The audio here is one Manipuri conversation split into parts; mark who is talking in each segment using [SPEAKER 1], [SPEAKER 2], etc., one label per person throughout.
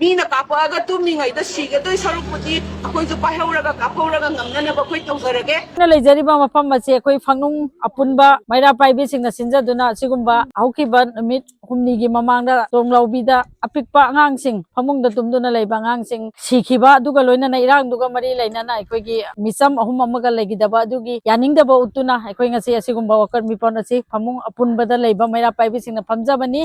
[SPEAKER 1] Meena कापगा तुम्मीद सिगद सरुकपुदी अखोइसु पाइहौरगा कापहौरगा ngamnanaba khoi tawjarage
[SPEAKER 2] na leijariba mafam ase koi phangnung apunba maira paibi singna sinjaduna sigumba haukiba numit humni gi mamangda tonglawbida apikpa angang sing phamungda tumduna leiba angang sing sikhiba aduga loina na irang duga mari leina na ekoi gi misam ahum amaga legidaba adugi yaningdaba utuna ekoi ngasi asigumba wakar mipon asi phamung apunbada leiba maira paibi singna phamjabani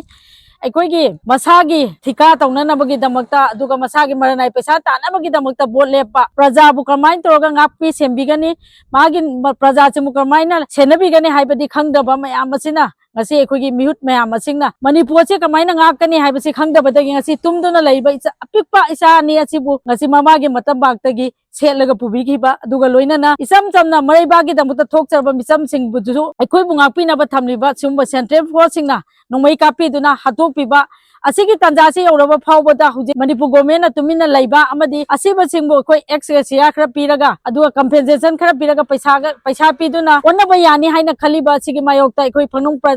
[SPEAKER 2] अखोगी मसागी थिका तौननबगी दमक्ता अदुगा मसागी मरनाई पैसा तानबगी दमक्ता बोट लेपा प्रजाबु कमाइन तोरगा ngapi sembigani magi praja chimu kamaina senabigani haibadi khangdaba mayam asina ngasi अखोगी मिहुत मयाम असिंगना मणिपुर से कमाइना ngakani haibasi khangdabadagi ngasi tumduna leiba इचा अपिकपा इसा ani asibu ngasi mamagi matam baktagi सेलगा पुबिगिबा अदुगा लोइनाना इसम चमना मरैबागी दमक्ता थोकचरबा मिसम सिंह बुजु अखोई बुंगापिनाबा थमलिबा सुंबा सेंट्रल फोर्स सिंगना नोंमै कापिदुना हातोकपिबा असिगी तंजासी औरबा फावबदा हुजे मणिपुर गवर्नमेंट तुमिना लैबा अमदी असिबा सिंबो अखोई एक्सग्रेसिया खरा पिरगा अदुगा कंपेंसेशन खरा पिरगा पैसा पिदुना ओनबा यानी हाइना खलिबा असिगी मायोक्ता अखोई फनुंग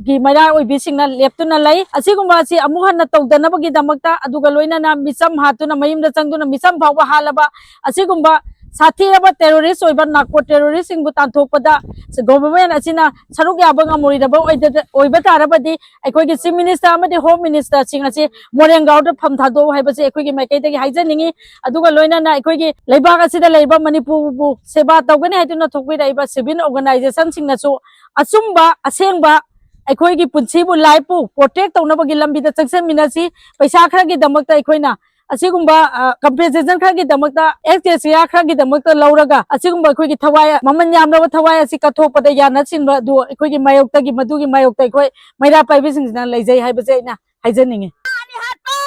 [SPEAKER 2] gi mara oi bisingna leptuna lai asigumba asi amuhanna tawdanabagi damakta aduga loinana misam hatuna mayimda changduna misam phawba halaba asigumba साथीरबा टेररिस्ट ओइबा नाको टेररिस्ट सिंगबु तांथोकपदा गवर्नमेंट असिना सरुक याबंगा मोरिदबा ओइबा तारबदी अखोइगी चीफ मिनिस्टर अमदि होम मिनिस्टर सिंग असि मोरेंगावद फम थादो हाइबसे अखोइगी मैकैदगी हाइजनिंगी अदुगा लोइनाना अखोइगी लेबाग असिदा लेबा मणिपुरबु सेवा तौगनि हाइदुना थोकबिराइबा सिविल ऑर्गेनाइजेशन सिंगनासु अचुंबा असेंबा अखोइगी पुंसीबु लाइफबु प्रोटेक्ट तौनबगी लंबिदा चंगसनमिनासी पैसा खरगी दमकता अखोइना असिगुंबा कंपेंसेशन खरगी दमकता एक्सग्रेसिया खरगी दमकता लौरगा असिगुंबा अखोइगी थवाय ममन यामरबा थवाय असि कथोपदा याना सिनबा दु अखोइगी मायोक्तागी मदुगी मायोक्ता अखोइ मैरा पाइबिसिंगना लेजै हाइबसे ना हाइजनिंगे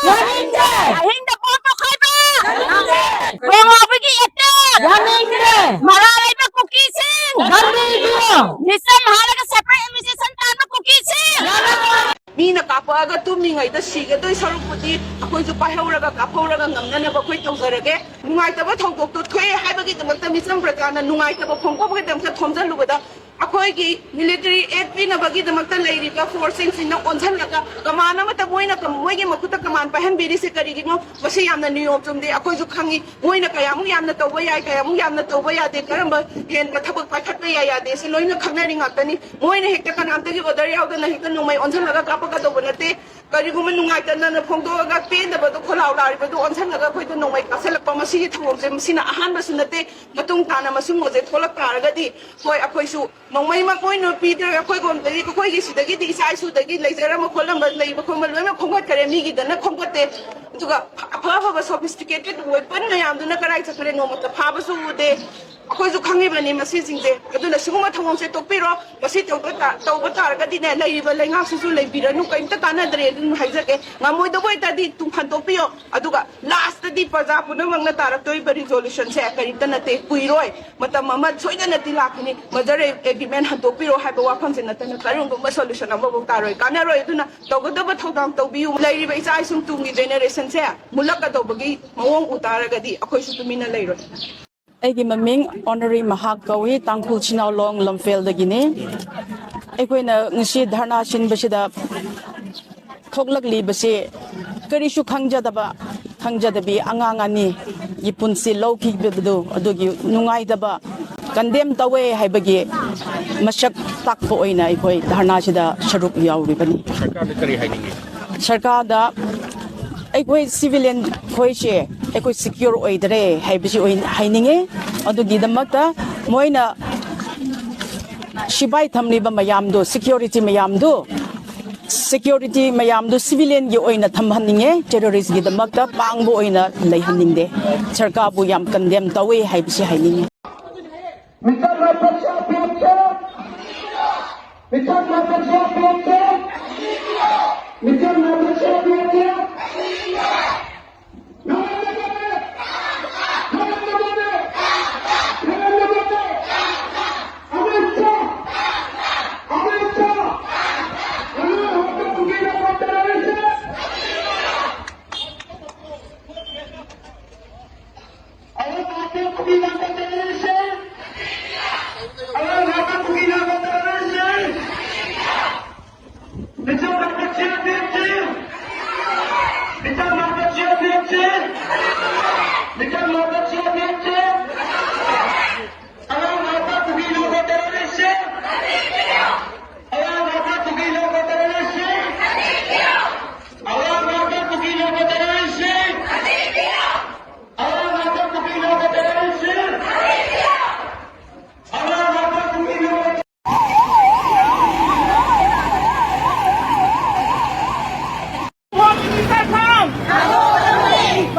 [SPEAKER 2] यानिंगे हिंदा कोटो खाइबा यानिंगे गोमाबगी एते यानिंगे मरा लेबा कुकी सिंग यानिंगे मिसम हालगा सेपरेट एडमिनिस्ट्रेशन ताना कुकी सिंग
[SPEAKER 1] Meena कापगा तुम्मीद सिगद सरुकपुदी अखोइसु पाइहौरगा कापहौरगा ngamnanaba khoi tawjarage nungaitaba thongdok thoi haibagi damakta misam prajana nungaitaba phongkobagi damakta thomjalubada अखोइगी मिलिटरी एड पिनबगी दमक्ता लेरिबा फोर्सिंग सिना ओनझलगा कमान अमता मोइना मोइगी मखुता कमान पहन बिरिसे करिगिनो बसे यामना नियम चुमदे अखोइजु खंगी मोइना कयामु यामना तौबा याय कयामु यामना तौबा यादे करंबा हेन का थबक पाखतबा याय यादे से लोइना खंगनारि ngakani मोइना हेक्ता कनामतगी ऑर्डर यावदना हेक्ता नोमै ओनझलगा कापगा दोबनते करिगुम नुंगाइतना फोंदोगा पेंदबदो खोलाव लारिबदो ओनझलगा खोइदो नोमै कासलकपा मसिगी थवोंजे मसिना अहानबसु नते मतुंग ताना मसुंगोजे थोलक कारगदी होय अखोइसु नोंमै मा कोइनो पीदर अखोइ गोमदगी अखोइगी सिदगी इसा इसुदगी लेजरम खोलम लेब खोमल लोइमा खोंगत करे मिगीदना खोंगते दुगा अफाफा सोफिस्टिकेटेड वेपन मयामदुना कराइ चखरे नोमता फाबसु उदे अखोइजु खंगिबनी मसी सिंजे अदुना सिगुमा थवोंसे तोपिरो मसी तौबा तारगदी ने लेइबा लेंगासुसु लेबिरनु कइंता कानाद्रे दुन हाइजके ngamoido boitadi tumhan topiyo aduga last di praja punamangna taraktoy resolution se karita nate puiroi matam ama soidana tilakni majare agreement handopiro haiba wafam se natana karungu solution amabo taroi kanaroi aduna togodoba thodam tobiyu leiriba isa isum tungi generation se mulaka tobagi mawong utaragadi akhoisu tumina leiroi
[SPEAKER 3] ꯑꯩꯒꯤ ꯃꯃꯤꯡ ꯑꯣꯅꯔꯤ ꯃꯍꯥꯛ ꯀꯧꯏ ꯇꯥꯡꯈꯨꯜ ꯆꯤꯅꯥꯎꯂꯣꯡ ꯂꯝꯐꯦꯜꯗꯒꯤꯅꯤ ꯑꯩꯈꯣꯏꯅ ꯉꯁꯤ ꯙꯔꯅꯥ ꯁꯤꯟꯕꯁꯤꯗ ꯊꯣꯛꯂꯛꯂꯤꯕꯁꯤ ꯀꯔꯤꯁꯨ ꯈꯪꯖꯗꯕꯤ ꯑꯉꯥꯡ ꯑꯅꯤꯒꯤ ꯄꯨꯟꯁꯤ ꯂꯧꯈꯤꯕꯗꯨ ꯑꯗꯨꯒꯤ ꯅꯨꯡꯉꯥꯏꯇꯕ ꯀꯟꯗꯦꯝ ꯇꯧꯋꯦ ꯍꯥꯏꯕꯒꯤ ꯃꯁꯛ ꯇꯥꯛꯄ ꯑꯣꯏꯅ ꯑꯩꯈꯣꯏ ꯙꯔꯅꯥꯁꯤꯗ ꯁꯔꯨꯛ ꯌꯥꯎꯔꯤꯕꯅꯤ
[SPEAKER 4] सरकार करी हाइनिंगे
[SPEAKER 3] सरकारदा अखोई सिविलियन खोइसे अखोई सिक्योर ओइदरे हाइबसी हाइनिंगे अदुगिदमक्ता मोइना शिबाई थमलिबा मयामदो सिक्योरिटी मयामदो सिविलियन गी ओइना थमहनिंगे टेररिस्ट गिदमक्ता पांगबो ओइना लेहनिंगदे सरकारबु याम कंडेम तवे हाइबसी हाइनिंगे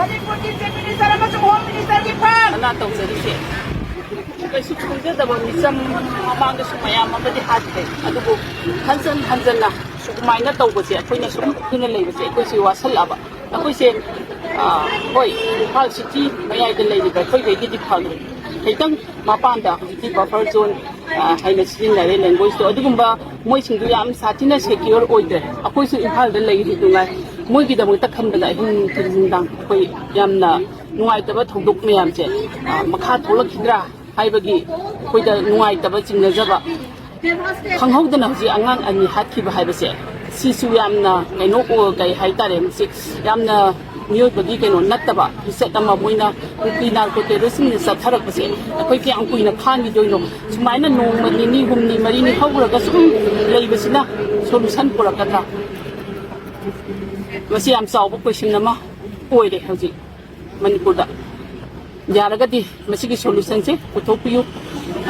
[SPEAKER 1] ꯃꯅꯤꯄꯨꯔꯒꯤ ꯆꯤꯐ ꯃꯤꯅꯤꯁꯇꯔ ꯑꯃꯁꯨꯡ ꯍꯣꯝ ꯃꯤꯅꯤꯁꯇꯔꯒꯤ ꯐꯝ
[SPEAKER 3] ꯅ ꯇꯧꯖꯔꯤꯁꯦ ꯀꯩꯁꯨ ꯈꯪꯖꯗꯕ ꯃꯤꯆꯝ ꯃꯃꯥꯡꯗꯁꯨ ꯃꯌꯥꯝ ꯑꯃꯗꯤ ꯍꯥꯠꯈ꯭ꯔꯦ ꯑꯗꯨꯕꯨ ꯍꯟꯖꯟ ꯍꯟꯖꯟꯅ ꯁꯨꯃꯥꯏꯅ ꯇꯧꯕꯁꯦ ꯑꯩꯈꯣꯏꯅ ꯁꯨꯝ ꯎꯗꯨꯅ ꯂꯩꯕꯁꯦ ꯑꯩꯈꯣꯏꯁꯦ ꯋꯥꯁꯜꯂꯛꯑꯕ ꯑꯩꯈꯣꯏꯁꯦ ꯍꯣꯏ ꯏꯝꯐꯥꯜ ꯁꯤꯇꯤ ꯃꯌꯥꯏꯗ ꯂꯩꯔꯤꯕ ꯑꯩꯈꯣꯏꯈꯩꯒꯤꯗꯤ ꯐꯈ꯭ꯔꯦ ꯈꯤꯇꯪ ꯃꯄꯥꯟꯗ ꯍꯧꯖꯤꯛꯇꯤ ꯕꯐꯔ ꯖꯣꯟ ꯍꯥꯏꯅ ꯁꯤꯖꯤꯟꯅꯔꯦ ꯂꯦꯡꯒ꯭ꯋꯦꯖꯇꯣ ꯑꯗꯨꯒꯨꯝꯕ ꯃꯣꯏꯁꯤꯡꯗꯨ ꯌꯥꯝ ꯁꯥꯊꯤꯅ ꯁꯦꯀ꯭ꯌꯣꯔ ꯑꯣꯏꯗ꯭ꯔꯦ ꯑꯩꯈꯣꯏꯁꯨ ꯏꯝꯐꯥꯜꯗ ꯂꯩꯔꯤꯗꯨꯉꯥꯏ ꯃꯣꯏꯒꯤꯗꯃꯛꯇ ꯈꯟꯕꯗ ꯑꯍꯤꯡ ꯅꯨꯡꯗꯥꯡ ꯑꯩꯈꯣꯏ ꯌꯥꯝꯅ ꯅꯨꯡꯉꯥꯏꯇꯕ ꯊꯧꯗꯣꯛ ꯃꯌꯥꯝꯁꯦ ꯃꯈꯥ ꯊꯣꯛꯂꯛꯈꯤꯗ꯭ꯔꯥ ꯍꯥꯏꯕꯒꯤ ꯑꯩꯈꯣꯏꯗ ꯅꯨꯡꯉꯥꯏꯇꯕ ꯆꯤꯡꯅꯖꯕ ꯈꯪꯍꯧꯗꯅ ꯍꯧꯖꯤꯛ ꯑꯉꯥꯡ ꯑꯅꯤ ꯍꯥꯠꯈꯤꯕ ꯍꯥꯏꯕꯁꯦ ꯁꯤꯁꯨ ꯌꯥꯝꯅ ꯀꯩꯅꯣ ꯀꯩ ꯍꯥꯏꯇꯥꯔꯦ ꯃꯁꯤ ꯌꯥꯝꯅ ꯃꯤꯑꯣꯏꯕꯒꯤ ꯀꯩꯅꯣ ꯅꯠꯇꯕ ꯂꯤꯆꯠ ꯑꯃ ꯃꯣꯏꯅ ꯅꯨꯄꯤ ꯅꯥꯔꯀꯣ ꯇꯦꯔꯣꯔꯤꯁꯁꯤꯡꯅ ꯆꯠꯊꯔꯛꯄꯁꯦ ꯑꯩꯈꯣꯏ ꯀꯌꯥꯝ ꯀꯨꯏꯅ ꯈꯥꯡꯈꯤꯗꯣꯏꯅꯣ ꯁꯨꯃꯥꯏꯅ ꯅꯣꯡꯃ ꯅꯤꯅꯤ ꯍꯨꯝꯅꯤ ꯃꯔꯤꯅꯤ ꯍꯧꯔꯒ ꯁꯨꯝ ꯂꯩꯕꯁꯤꯅ ꯁꯣꯂꯨꯁꯟ ꯄꯨꯔꯛꯀꯗ꯭ꯔꯥ ꯃꯁꯤ ꯌꯥꯝ ꯆꯥꯎꯕ ꯀꯣꯏꯁꯟ ꯑꯃ ꯑꯣꯏꯔꯦ ꯍꯧꯖꯤꯛ ꯃꯅꯤꯄꯨꯔꯗ ꯌꯥꯔꯒꯗꯤ ꯃꯁꯤꯒꯤ ꯁꯣꯂꯨꯁꯟꯁꯦ ꯄꯨꯊꯣꯛꯄꯤꯌꯨ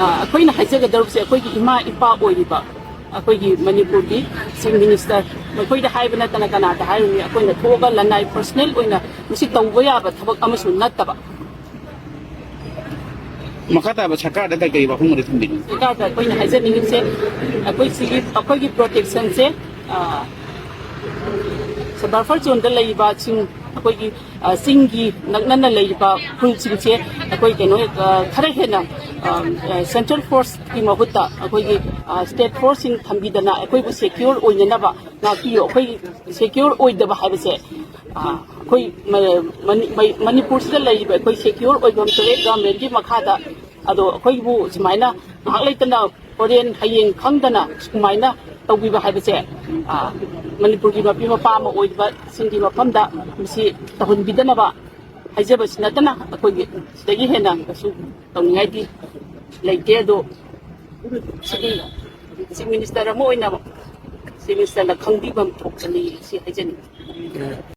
[SPEAKER 3] ꯑꯩꯈꯣꯏꯅ ꯍꯥꯏꯖꯒꯗꯧꯔꯤꯕꯁꯦ ꯑꯩꯈꯣꯏꯒꯤ ꯏꯃꯥ ꯏꯄꯥ ꯑꯣꯏꯔꯤꯕ ꯑꯩꯈꯣꯏꯒꯤ ꯃꯅꯤꯄꯨꯔꯒꯤ ꯆꯤꯐ ꯃꯤꯅꯤꯁꯇꯔ ꯃꯈꯣꯏꯗ ꯍꯥꯏꯕ ꯅꯠꯇꯅ ꯀꯅꯥꯗ ꯍꯥꯏꯔꯨꯅꯤ ꯑꯩꯈꯣꯏꯅ ꯊꯣꯛꯑꯒ ꯂꯅꯥꯏ ꯄꯔꯁꯣꯅꯦꯜ ꯑꯣꯏꯅ ꯃꯁꯤ ꯇꯧꯕ ꯌꯥꯕ ꯊꯕꯛ ꯑꯃꯁꯨ ꯅꯠꯇꯕ
[SPEAKER 4] ꯃꯈꯥ ꯇꯥꯕ ꯁꯔꯀꯥꯔꯗ ꯀꯩ ꯋꯥꯐꯝ ꯑꯃ ꯊꯝꯕꯤꯅꯤ
[SPEAKER 3] ꯁꯔꯀꯥꯔꯗ ꯑꯩꯈꯣꯏꯅ ꯍꯥꯏꯖꯅꯤꯡꯉꯤꯁꯦ ꯑꯩꯈꯣꯏꯒꯤ ꯄ꯭ꯔꯣꯇꯦꯛꯁꯟꯁꯦ ꯕꯐꯔ ꯖꯣꯟꯗ ꯂꯩꯔꯤꯕꯁꯤꯡ ꯑꯩꯈꯣꯏꯒꯤ ꯆꯤꯡꯒꯤ ꯅꯛꯅꯅ ꯂꯩꯔꯤꯕ ꯈꯨꯜꯁꯤꯡꯁꯦ ꯑꯩꯈꯣꯏ ꯀꯩꯅꯣ ꯈꯔ ꯍꯦꯟꯅ ꯁꯦꯟꯇ꯭ꯔꯦꯜ ꯐꯣꯔꯁꯀꯤ ꯃꯍꯨꯠꯇ ꯑꯩꯈꯣꯏꯒꯤ ꯁ꯭ꯇꯦꯠ ꯐꯣꯔꯁꯁꯤꯡ ꯊꯝꯕꯤꯗꯅ ꯑꯩꯈꯣꯏꯕꯨ ꯁꯦꯀ꯭ꯌꯣꯔ ꯑꯣꯏꯅꯅꯕ ꯉꯥꯛꯄꯤꯌꯨ ꯑꯩꯈꯣꯏ ꯁꯦꯀ꯭ꯌꯣꯔ ꯑꯣꯏꯗꯕ ꯍꯥꯏꯕꯁꯦ ꯑꯩꯈꯣꯏ ꯃꯅꯤꯄꯨꯔꯁꯤꯗ ꯂꯩꯔꯤꯕ ꯑꯩꯈꯣꯏ ꯁꯦꯀ꯭ꯌꯣꯔ ꯑꯣꯏꯐꯝ ꯊꯣꯛꯑꯦ ꯒꯚꯔꯟꯃꯦꯟꯠꯀꯤ ꯃꯈꯥꯗ ꯑꯗꯣ ꯑꯩꯈꯣꯏꯕꯨ ꯁꯨꯃꯥꯏꯅ ꯉꯥꯏꯍꯥꯛ ꯂꯩꯇꯅ ꯍꯣꯔꯦꯟ ꯍꯌꯦꯡ ꯈꯪꯗꯅ ꯁꯨꯃꯥꯏꯅ ꯇꯧꯕꯤꯕ ꯍꯥꯏꯕꯁꯦ ꯃꯅꯤꯄꯨꯔꯒꯤ ꯃꯄꯤ ꯃꯄꯥ ꯑꯃ ꯑꯣꯏꯕ ꯁꯤꯡꯒꯤ ꯃꯐꯝꯗ ꯃꯁꯤ ꯇꯧꯍꯟꯕꯤꯗꯅꯕ ꯍꯥꯏꯖꯕꯁꯤ ꯅꯠꯇꯅ ꯑꯩꯈꯣꯏꯒꯤ ꯁꯤꯗꯒꯤ ꯍꯦꯟꯅ ꯀꯩꯁꯨ ꯇꯧꯅꯤꯡꯉꯥꯏꯗꯤ ꯂꯩꯇꯦ ꯑꯗꯣ ꯁꯤꯒꯤ ꯆꯤꯐ ꯃꯤꯅꯤꯁꯇꯔ ꯑꯃ ꯑꯣꯏꯅ ꯆꯤꯐ ꯃꯤꯅꯤꯁꯇꯔꯅ ꯈꯪꯕꯤꯐꯝ ꯊꯣꯛꯀꯅꯤ ꯁꯤ ꯍꯥꯏꯖꯅꯤꯡꯉꯤ